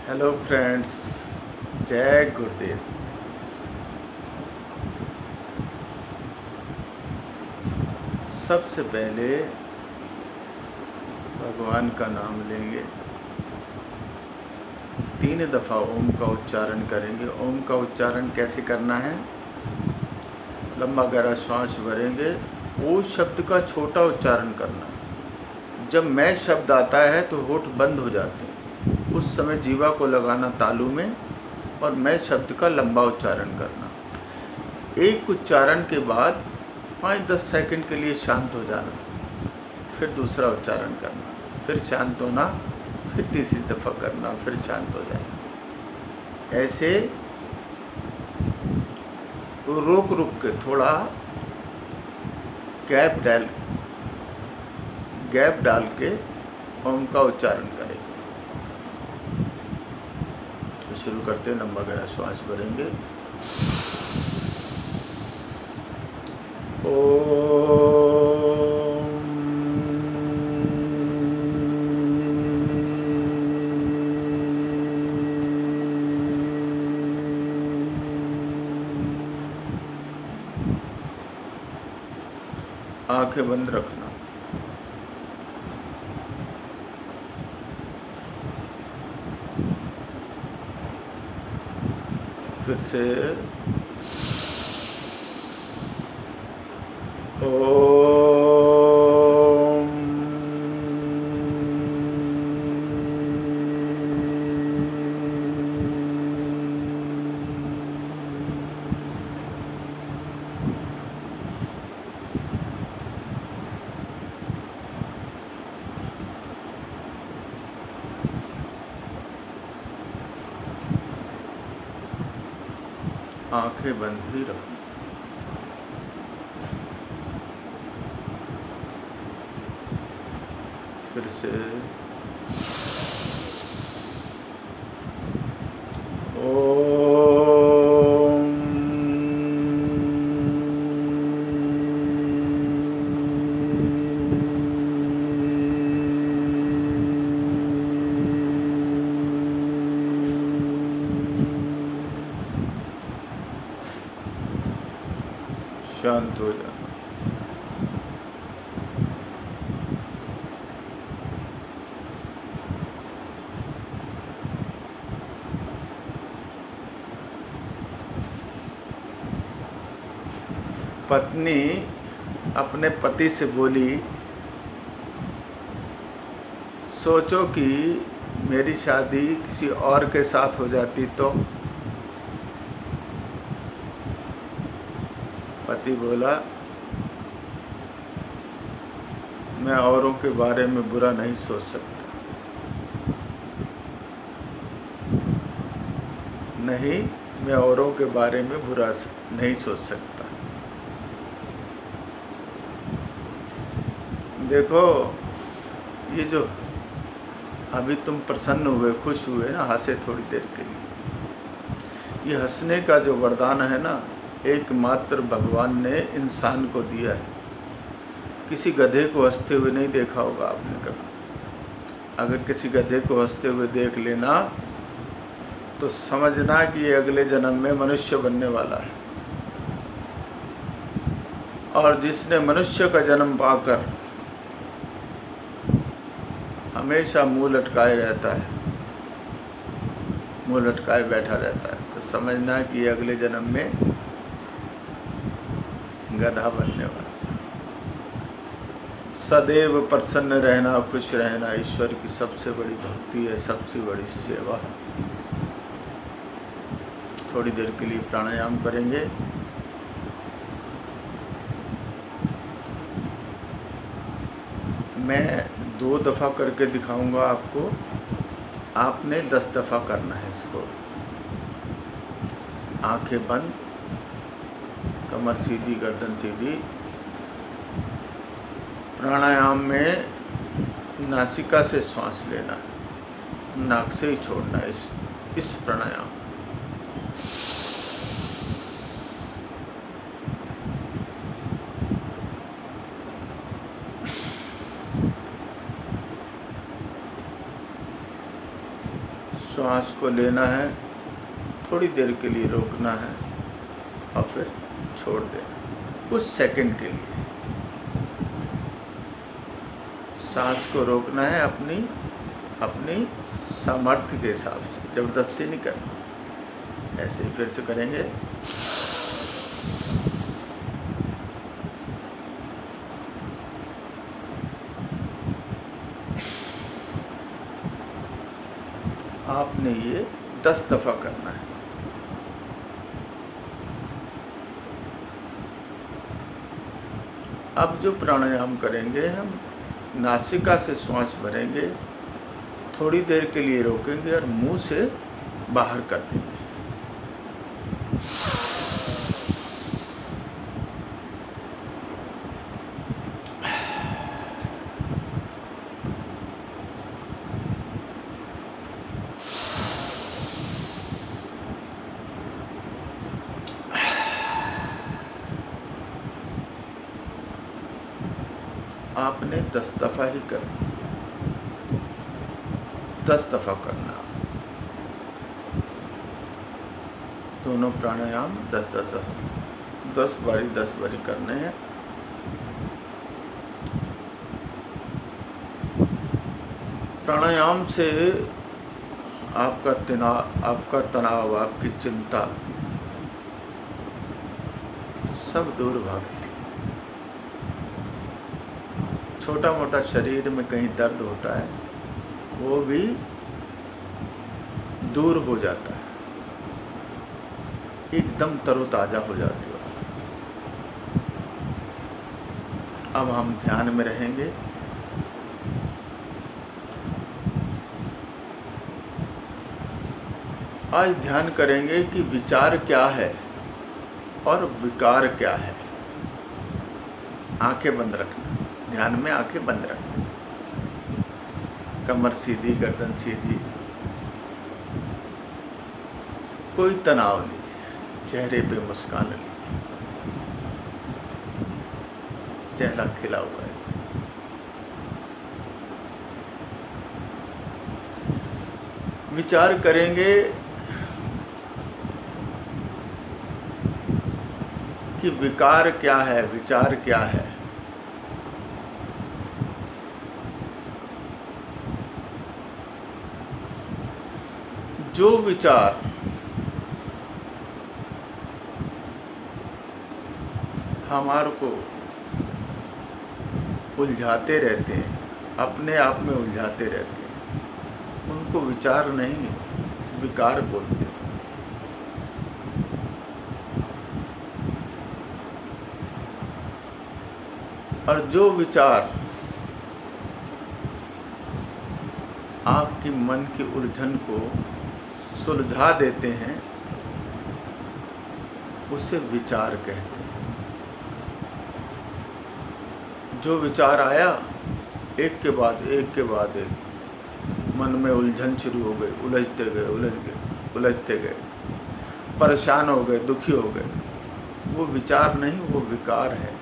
Hello friends, जय गुरुदेव। सबसे पहले भगवान का नाम लेंगे, 3 दफ़ा ओम का उच्चारण करेंगे। ओम का उच्चारण कैसे करना है? लंबा गहरा श्वास भरेंगे, ओ शब्द का छोटा उच्चारण करना है। जब मैं शब्द आता है तो होठ बंद हो जाते हैं, उस समय जीवा को लगाना तालू में और मैं शब्द का लंबा उच्चारण करना। एक उच्चारण के बाद 5-10 सेकंड के लिए शांत हो जाना, फिर दूसरा उच्चारण करना, फिर शांत होना, फिर तीसरी दफ़ा करना, फिर शांत हो जाना। ऐसे रोक रुक के थोड़ा गैप डाल के ओम का उच्चारण करेंगे। तो शुरू करते हैं। लंबा गहरा श्वास भरेंगे। आंखें बंद रखना। फिर से ओम। आंखें बंद ही रखना। फिर से ओम। शांत हो जाना। पत्नी अपने पति से बोली, सोचो कि मेरी शादी किसी और के साथ हो जाती तो। पति बोला, मैं औरों के बारे में बुरा नहीं सोच सकता। नहीं, मैं औरों के बारे में बुरा नहीं सोच सकता। देखो, ये जो अभी तुम प्रसन्न हुए, खुश हुए ना, हंसे थोड़ी देर के लिए, ये हंसने का जो वरदान है ना, एकमात्र भगवान ने इंसान को दिया है। किसी गधे को हंसते हुए नहीं देखा होगा आपने कभी। अगर किसी गधे को हंसते हुए देख लेना तो समझना कि ये अगले जन्म में मनुष्य बनने वाला है। और जिसने मनुष्य का जन्म पाकर हमेशा मुंह लटकाए रहता है, मुंह लटकाए बैठा रहता है, तो समझना कि ये अगले जन्म में गधा बनने वाला। सदैव प्रसन्न रहना, खुश रहना ईश्वर की सबसे बड़ी भक्ति है, सबसे बड़ी सेवा है। थोड़ी देर के लिए प्राणायाम करेंगे। मैं 2 दफ़ा करके दिखाऊंगा आपको, आपने 10 दफ़ा करना है इसको। आंखें बंद, कमर सीधी, गर्दन सीधी। प्राणायाम में नासिका से श्वास लेना है, नाक से ही छोड़ना है। इस प्राणायाम श्वास को लेना है, थोड़ी देर के लिए रोकना है और फिर छोड़ देना कुछ सेकंड के लिए। सांस को रोकना है अपनी सामर्थ्य के हिसाब से, जबरदस्ती नहीं करना। ऐसे ही फिर से करेंगे। आपने ये 10 दफा करना है। अब जो प्राणायाम करेंगे, हम नासिका से श्वास भरेंगे, थोड़ी देर के लिए रोकेंगे और मुंह से बाहर कर देंगे। आपने 10 दफा ही करना, 10 दफा करना। दोनों प्राणायाम 10 बारी करने हैं। प्राणायाम से आपका तनाव, आपकी चिंता सब दूर भागती। छोटा मोटा शरीर में कहीं दर्द होता है, वो भी दूर हो जाता है, एकदम तरोताजा हो जाते हो। अब हम ध्यान में रहेंगे। आज ध्यान करेंगे कि विचार क्या है और विकार क्या है। आंखें बंद रखना, ध्यान में आंखें बंद रखना, कमर सीधी, गर्दन सीधी, कोई तनाव नहीं, चेहरे पे मुस्कान नहीं, चेहरा खिला हुआ है। विचार करेंगे कि विकार क्या है, विचार क्या है। जो विचार हमारे को उलझाते रहते हैं, अपने आप में उलझाते रहते हैं, उनको विचार नहीं, विकार बोलते हैं। और जो विचार आपकी मन की उलझन को सुलझा देते हैं, उसे विचार कहते हैं। जो विचार आया, एक के बाद एक मन में उलझन शुरू हो गई, उलझते गए, परेशान हो गए, दुखी हो गए, वो विचार नहीं, वो विकार है।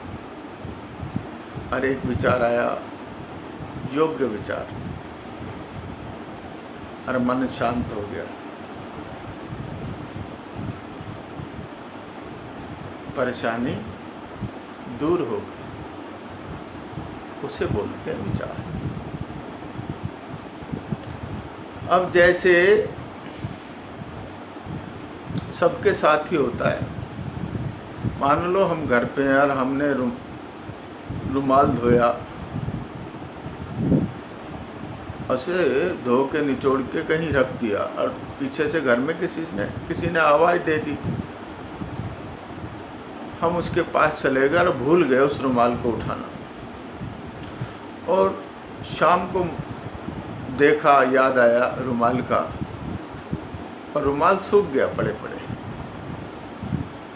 और एक विचार आया, योग्य विचार, और मन शांत हो गया, परेशानी दूर हो गई, उसे बोलते हैं विचार। अब जैसे सबके साथ ही होता है, मान लो हम घर पे हैं और हमने रुमाल धोया, उसे धो के निचोड़ के कहीं रख दिया और पीछे से घर में किसी ने आवाज़ दे दी। हम उसके पास चले गए और भूल गए उस रुमाल को उठाना, और शाम को देखा, याद आया रुमाल का, और रुमाल सूख गया पड़े पड़े।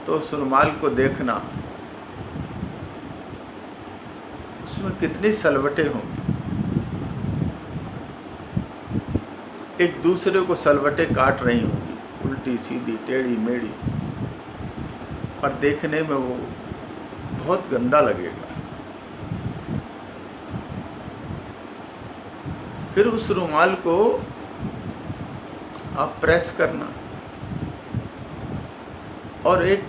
तो उस रुमाल को देखना, उसमें कितनी सलवटें होंगी, एक दूसरे को सलवटें काट रही होंगी, उल्टी सीधी, टेढ़ी मेढ़ी, और देखने में वो बहुत गंदा लगेगा। फिर उस रुमाल को आप प्रेस करना और एक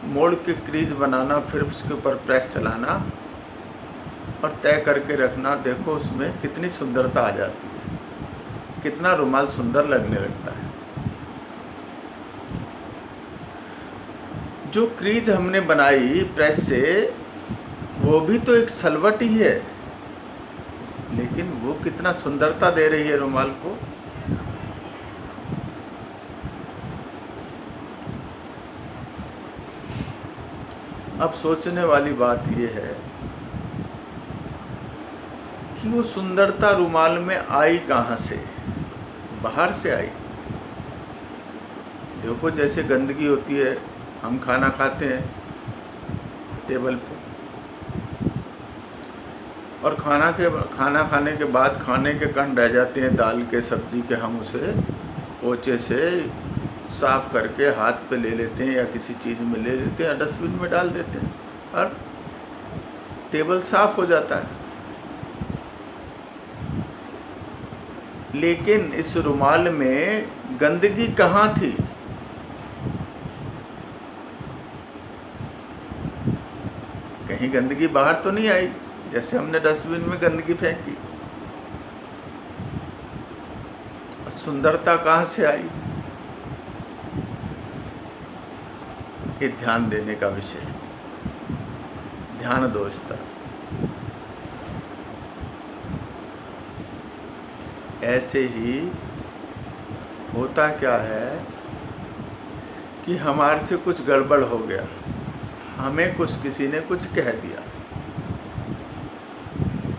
मोड़ के क्रीज बनाना, फिर उसके ऊपर प्रेस चलाना और तय करके रखना। देखो उसमें कितनी सुंदरता आ जाती है, कितना रुमाल सुंदर लगने लगता है। जो क्रीज हमने बनाई प्रेस से, वो भी तो एक सलवट ही है, लेकिन वो कितना सुंदरता दे रही है रुमाल को। अब सोचने वाली बात ये है कि वो सुंदरता रुमाल में आई कहाँ से? बाहर से आई। देखो जैसे गंदगी होती है, हम खाना खाते हैं टेबल पे, और खाना खाने के बाद खाने के कण रह जाते हैं दाल के, सब्जी के, हम उसे पोंछे से साफ करके हाथ पे ले लेते हैं या किसी चीज़ में ले लेते हैं, डस्टबिन में डाल देते हैं और टेबल साफ हो जाता है। लेकिन इस रुमाल में गंदगी कहाँ थी? कहीं गंदगी बाहर तो नहीं आई, जैसे हमने डस्टबिन में गंदगी फेंकी। और सुंदरता कहाँ से आई? ये ध्यान देने का विषय है। ध्यान दो इस तरफ। ऐसे ही होता क्या है कि हमारे से कुछ गड़बड़ हो गया, हमें किसी ने कुछ कह दिया,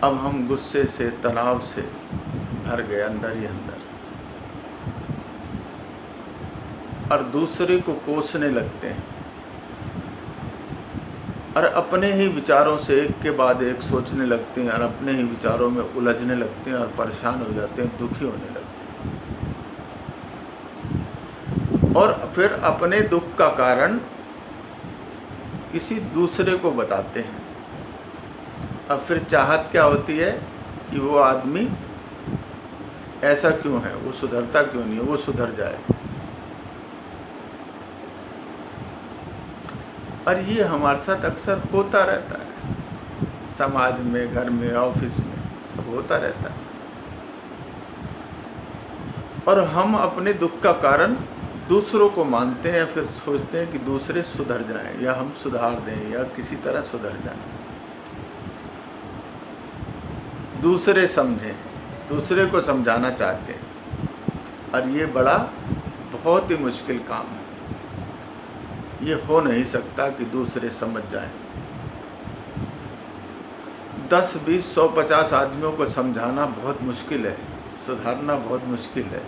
अब हम गुस्से से, तनाव से भर गए अंदर ही अंदर, और दूसरे को कोसने लगते हैं और अपने ही विचारों से एक के बाद एक सोचने लगते हैं और अपने ही विचारों में उलझने लगते हैं और परेशान हो जाते हैं, दुखी होने लगते हैं, और फिर अपने दुख का कारण किसी दूसरे को बताते हैं। अब फिर चाहत क्या होती है कि वो आदमी ऐसा क्यों है, वो सुधरता क्यों नहीं है, वो सुधर जाए। और ये हमारे साथ अक्सर होता रहता है, समाज में, घर में, ऑफिस में, सब होता रहता है। और हम अपने दुख का कारण दूसरों को मानते हैं, फिर सोचते हैं कि दूसरे सुधर जाएं या हम सुधार दें या किसी तरह सुधर जाएं, दूसरे समझें, दूसरे को समझाना चाहते हैं। और ये बहुत ही मुश्किल काम है। ये हो नहीं सकता कि दूसरे समझ जाएं। 10, 20, 100, 50 आदमियों को समझाना बहुत मुश्किल है, सुधारना बहुत मुश्किल है,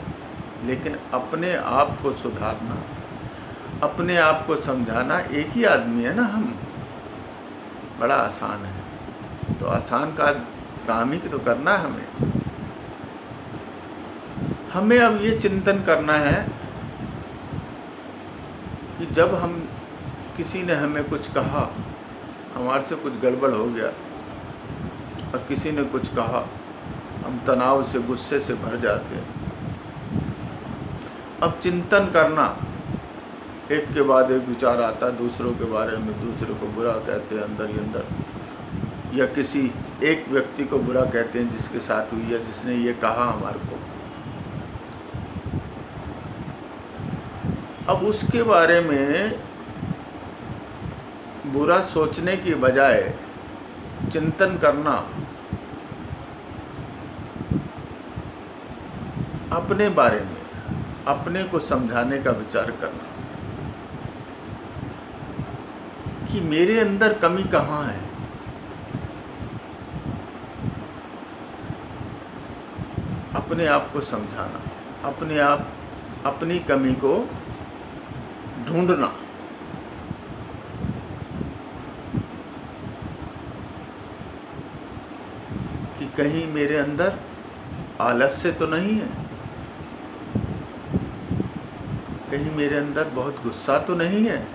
लेकिन अपने आप को सुधारना, अपने आप को समझाना, एक ही आदमी है ना हम, बड़ा आसान है। तो आसान का काम ही तो करना है हमें अब ये चिंतन करना है कि जब किसी ने हमें कुछ कहा, हमारे से कुछ गड़बड़ हो गया और किसी ने कुछ कहा, हम तनाव से, गुस्से से भर जाते हैं। अब चिंतन करना, एक के बाद एक विचार आता है, दूसरों के बारे में, दूसरे को बुरा कहते हैं अंदर ही अंदर, या किसी एक व्यक्ति को बुरा कहते हैं जिसके साथ हुई या जिसने ये कहा हमारे को। अब उसके बारे में बुरा सोचने की बजाय चिंतन करना, अपने बारे में, अपने को समझाने का विचार करना कि मेरे अंदर कमी कहाँ है, अपने आप को समझाना, अपनी कमी को ढूंढना कि कहीं मेरे अंदर आलस्य तो नहीं है, कहीं मेरे अंदर बहुत गुस्सा तो नहीं है,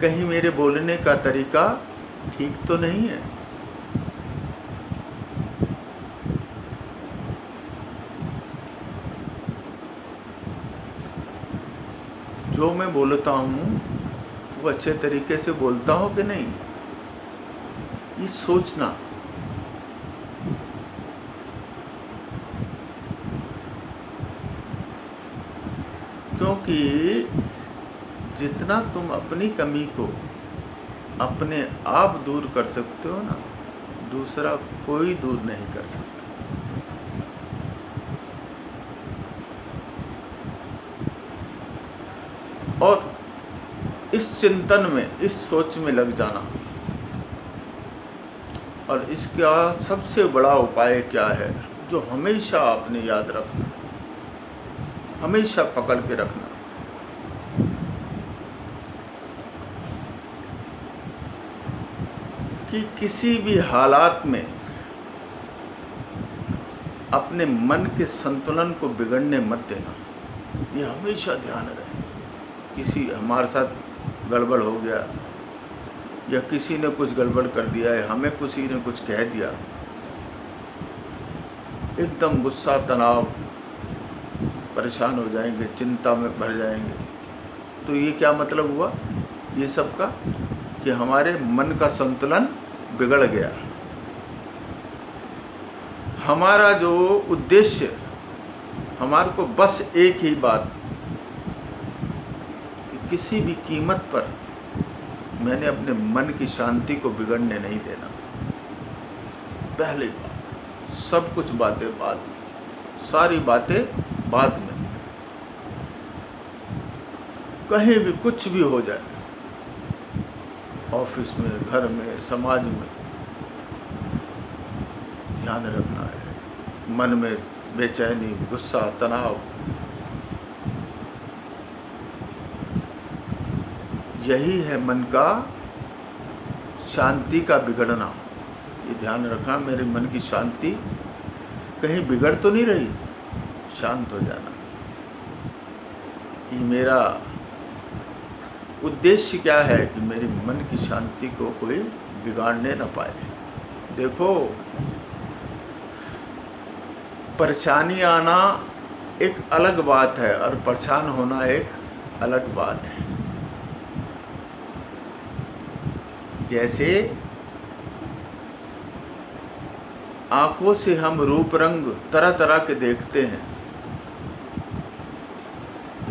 कहीं मेरे बोलने का तरीका ठीक तो नहीं है। जो मैं बोलता हूँ वो अच्छे तरीके से बोलता हूँ कि नहीं, ये सोचना। क्योंकि जितना तुम अपनी कमी को अपने आप दूर कर सकते हो ना, दूसरा कोई दूर नहीं कर सकता। और इस चिंतन में, इस सोच में लग जाना, और इसका सबसे बड़ा उपाय क्या है, जो हमेशा आपने याद रखना, हमेशा पकड़ के रखना, कि किसी भी हालात में अपने मन के संतुलन को बिगड़ने मत देना। ये हमेशा ध्यान रहे। किसी हमारे साथ गड़बड़ हो गया, या किसी ने कुछ गड़बड़ कर दिया है, हमें किसी ने कुछ कह दिया, एकदम गुस्सा, तनाव, परेशान हो जाएंगे, चिंता में भर जाएंगे। तो ये क्या मतलब हुआ ये सब का, कि हमारे मन का संतुलन बिगड़ गया। हमारा जो उद्देश्य, हमारे को बस एक ही बात, कि किसी भी कीमत पर मैंने अपने मन की शांति को बिगड़ने नहीं देना। पहली बात, सब कुछ बातें बाद में, सारी बातें बाद में। कहीं भी कुछ भी हो जाए, ऑफिस में, घर में, समाज में, ध्यान रखना है। मन में बेचैनी, गुस्सा, तनाव, यही है मन का शांति का बिगड़ना। ये ध्यान रखना, मेरे मन की शांति कहीं बिगड़ तो नहीं रही, शांत हो जाना। कि मेरा उद्देश्य क्या है, कि मेरी मन की शांति को कोई बिगाड़ने ना पाए। देखो, परेशानी आना एक अलग बात है, और परेशान होना एक अलग बात है। जैसे आंखों से हम रूप रंग तरह तरह के देखते हैं,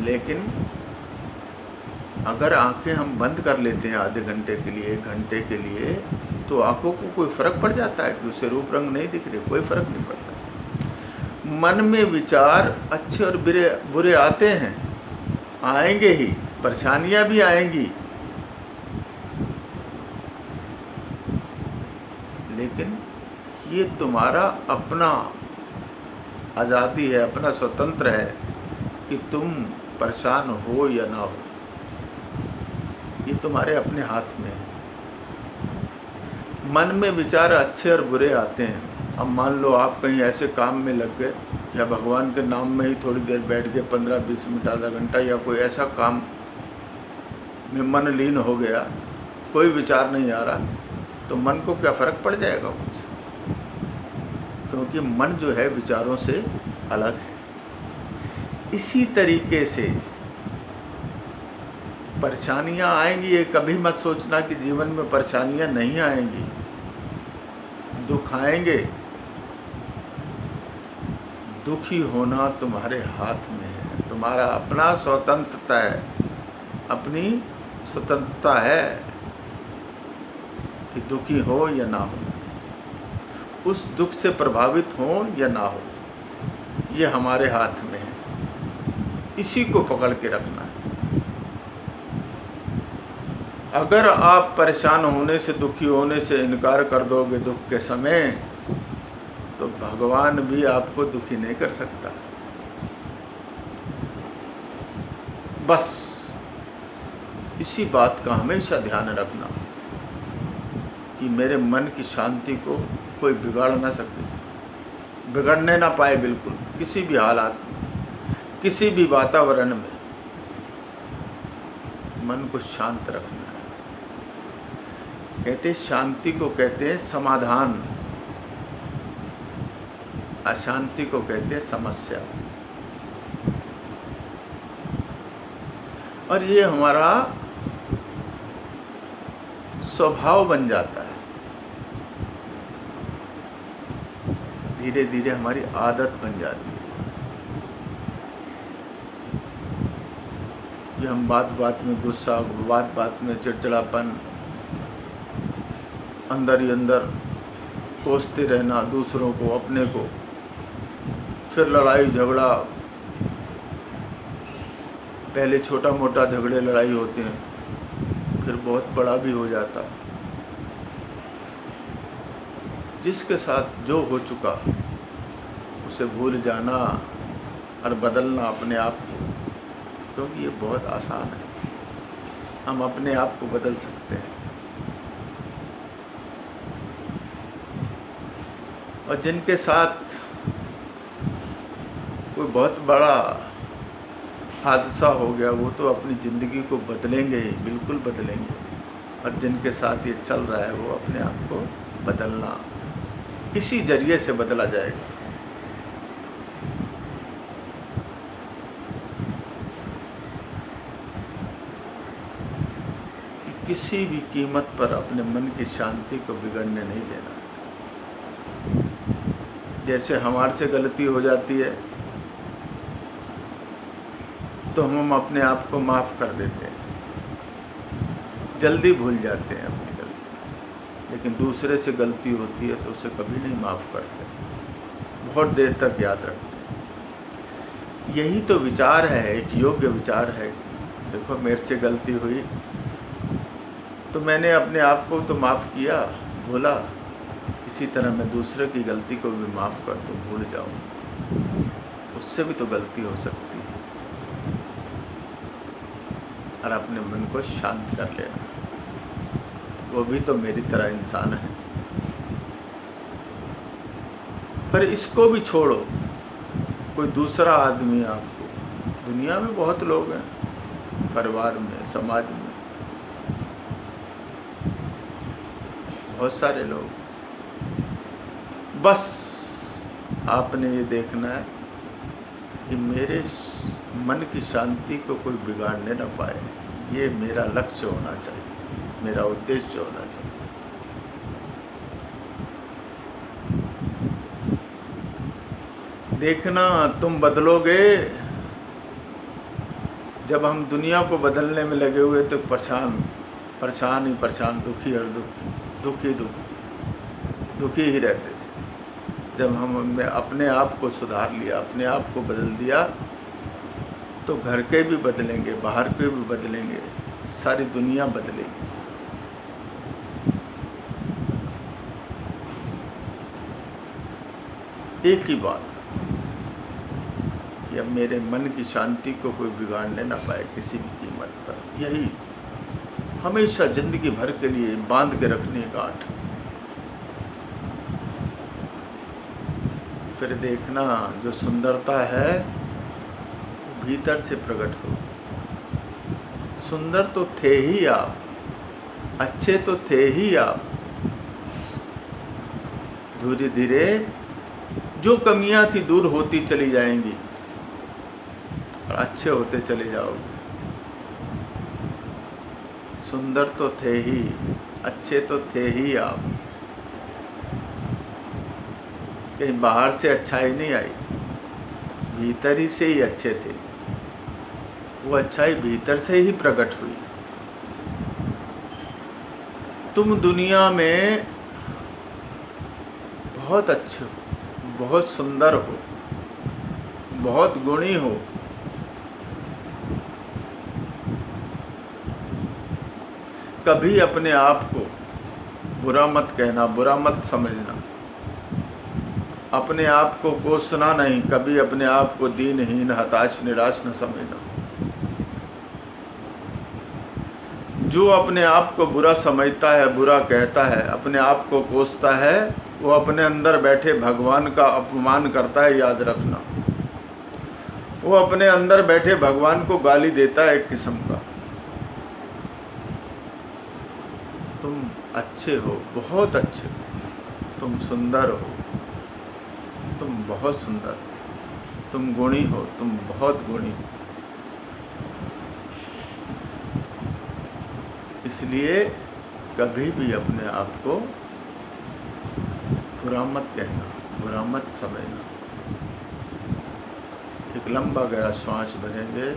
लेकिन अगर आंखें हम बंद कर लेते हैं आधे घंटे के लिए, 1 घंटे के लिए, तो आंखों को कोई फर्क पड़ जाता है कि उसे रूप रंग नहीं दिख रहे? कोई फर्क नहीं पड़ता। मन में विचार अच्छे और बुरे आते हैं, आएंगे ही, परेशानियां भी आएंगी, लेकिन ये तुम्हारा अपना आज़ादी है, अपना स्वतंत्र है, कि तुम परेशान हो या ना हो। ये तुम्हारे अपने हाथ में है। मन में विचार अच्छे और बुरे आते हैं। अब मान लो आप कहीं ऐसे काम में लग गए, या भगवान के नाम में ही थोड़ी देर बैठ गए, 15-20 मिनट, आधा घंटा, या कोई ऐसा काम में मन लीन हो गया, कोई विचार नहीं आ रहा, तो मन को क्या फर्क पड़ जाएगा कुछ? क्योंकि मन जो है विचारों से अलग है। इसी तरीके से परेशानियां आएंगी, ये कभी मत सोचना कि जीवन में परेशानियां नहीं आएंगी। दुख आएंगे, दुखी होना तुम्हारे हाथ में है। तुम्हारा अपना स्वतंत्रता है, अपनी स्वतंत्रता है कि दुखी हो या ना हो, उस दुख से प्रभावित हो या ना हो, ये हमारे हाथ में है। इसी को पकड़ के रखना है। अगर आप परेशान होने से, दुखी होने से इनकार कर दोगे दुख के समय, तो भगवान भी आपको दुखी नहीं कर सकता। बस इसी बात का हमेशा ध्यान रखना, कि मेरे मन की शांति को कोई बिगाड़ ना सके, बिगड़ने ना पाए बिल्कुल, किसी भी हालात में, किसी भी वातावरण में। मन को शांत रखना है। कहते शांति को कहते हैं समाधान, अशांति को कहते हैं समस्या। और ये हमारा स्वभाव बन जाता है, धीरे धीरे हमारी आदत बन जाती है। ये हम बात बात में गुस्सा, बात बात में चिड़चिड़ापन, अंदर ही अंदर कोसते रहना दूसरों को, अपने को, फिर लड़ाई झगड़ा। पहले छोटा मोटा झगड़े लड़ाई होते हैं, फिर बहुत बड़ा भी हो जाता। जिसके साथ जो हो चुका उसे भूल जाना और बदलना अपने आप को, क्योंकि ये बहुत आसान है, हम अपने आप को बदल सकते हैं। और जिनके साथ कोई बहुत बड़ा हादसा हो गया वो तो अपनी ज़िंदगी को बदलेंगे ही, बिल्कुल बदलेंगे। और जिनके साथ ये चल रहा है वो अपने आप को बदलना इसी जरिए से बदला जाएगा। कि किसी भी कीमत पर अपने मन की शांति को बिगड़ने नहीं देना। जैसे हमारे से गलती हो जाती है तो हम अपने आप को माफ़ कर देते हैं, जल्दी भूल जाते हैं अपनी गलती। लेकिन दूसरे से गलती होती है तो उसे कभी नहीं माफ़ करते, बहुत देर तक याद रखते हैं। यही तो विचार है, एक योग्य विचार है। देखो मेरे से गलती हुई तो मैंने अपने आप को तो माफ़ किया, भूला। इसी तरह मैं दूसरे की गलती को भी माफ़ कर दूँ, भूल जाऊँ, उससे भी तो गलती हो सकती है। और अपने मन को शांत कर लेना, वो भी तो मेरी तरह इंसान है। पर इसको भी छोड़ो, कोई दूसरा आदमी आपको, दुनिया में बहुत लोग हैं, परिवार में, समाज में बहुत सारे लोग, बस आपने ये देखना है कि मेरे मन की शांति को कोई बिगाड़ने ना पाए। ये मेरा लक्ष्य होना चाहिए, मेरा उद्देश्य होना चाहिए। देखना तुम बदलोगे। जब हम दुनिया को बदलने में लगे हुए तो परेशान ही परेशान, दुखी और दुखी ही रहते थे। जब हमने अपने आप को सुधार लिया, अपने आप को बदल दिया, तो घर के भी बदलेंगे, बाहर के भी बदलेंगे, सारी दुनिया बदलेगी। एक ही बात कि अब मेरे मन की शांति को कोई बिगाड़ने ना पाए किसी भी कीमत पर। यही हमेशा जिंदगी भर के लिए बांध के रखनी है गांठ। फिर देखना जो सुंदरता है भीतर से प्रकट हो। सुंदर तो थे ही आप, अच्छे तो थे ही आप। धीरे धीरे जो कमियां थी दूर होती चली जाएंगी और अच्छे होते चले जाओगे। सुंदर तो थे ही, अच्छे तो थे ही आप। कहीं बाहर से अच्छाई नहीं आई, भीतर ही से ही अच्छे थे। वो अच्छाई भीतर से ही प्रकट हुई। तुम दुनिया में बहुत अच्छे हो, बहुत सुंदर हो, बहुत गुणी हो। कभी अपने आप को बुरा मत कहना, बुरा मत समझना। अपने आप को कोसना नहीं, कभी अपने आप को दीनहीन, हताश, निराश न समझना। जो अपने आप को बुरा समझता है, बुरा कहता है, अपने आप को कोसता है, वो अपने अंदर बैठे भगवान का अपमान करता है, याद रखना। वो अपने अंदर बैठे भगवान को गाली देता है एक किस्म का। तुम अच्छे हो, बहुत अच्छे हो, तुम सुंदर हो, तुम बहुत सुंदर, तुम गुणी हो, तुम बहुत गुणी हो। इसलिए कभी भी अपने आप को बुरा मत कहना, बुरा मत समझना। एक लंबा गहरा श्वास भरेंगे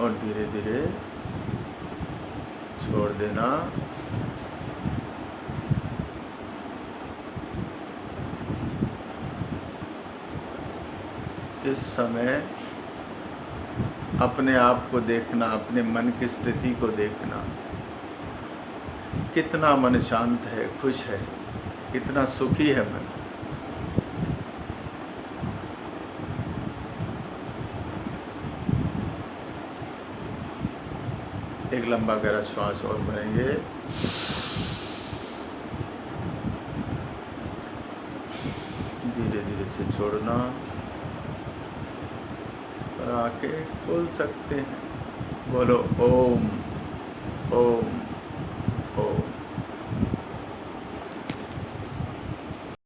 और धीरे धीरे छोड़ देना। इस समय अपने आप को देखना, अपने मन की स्थिति को देखना, कितना मन शांत है, खुश है, कितना सुखी है मन। एक लंबा गहरा श्वास और भरेंगे। धीरे धीरे से छोड़ना और आंखें खोल सकते हैं। बोलो ओम ओम।